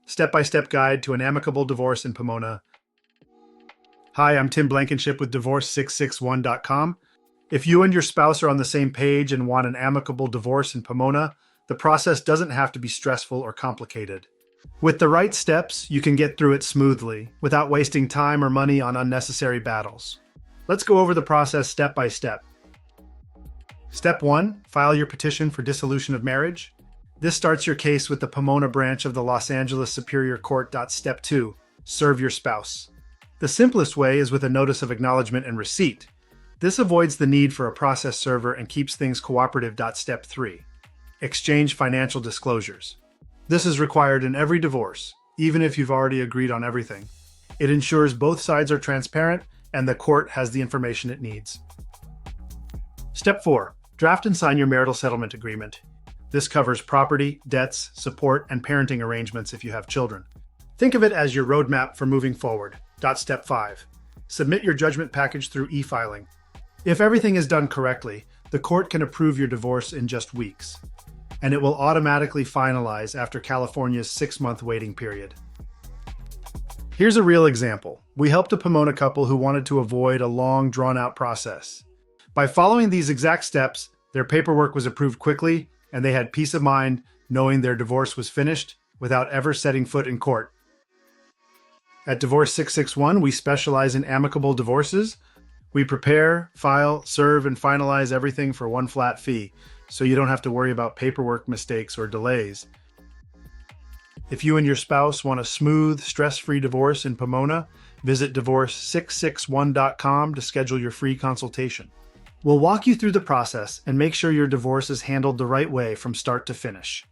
Step-by-step guide to an amicable divorce in Pomona. Hi, I'm Tim Blankenship with Divorce661.com. If you and your spouse are on the same page and want an amicable divorce in Pomona, the process doesn't have to be stressful or complicated. With the right steps, you can get through it smoothly, without wasting time or money on unnecessary battles. Let's go over the process step by step. Step 1. File your petition for dissolution of marriage. This starts your case with the Pomona branch of the Los Angeles Superior Court. Step 2. Serve your spouse. The simplest way is with a notice of acknowledgement and receipt. This avoids the need for a process server and keeps things cooperative. Step 3. Exchange financial disclosures. This is required in every divorce, even if you've already agreed on everything. It ensures both sides are transparent and the court has the information it needs. Step 4. Draft and sign your marital settlement agreement. This covers property, debts, support, and parenting arrangements if you have children. Think of it as your roadmap for moving forward. Step 5. Submit your judgment package through e-filing. If everything is done correctly, the court can approve your divorce in just weeks, and it will automatically finalize after California's 6-month waiting period. Here's a real example. We helped a Pomona couple who wanted to avoid a long, drawn-out process. By following these exact steps, their paperwork was approved quickly, and they had peace of mind knowing their divorce was finished without ever setting foot in court. At Divorce 661, we specialize in amicable divorces. We prepare, file, serve, and finalize everything for one flat fee, so you don't have to worry about paperwork mistakes or delays. If you and your spouse want a smooth, stress-free divorce in Pomona, visit Divorce661.com to schedule your free consultation. We'll walk you through the process and make sure your divorce is handled the right way from start to finish.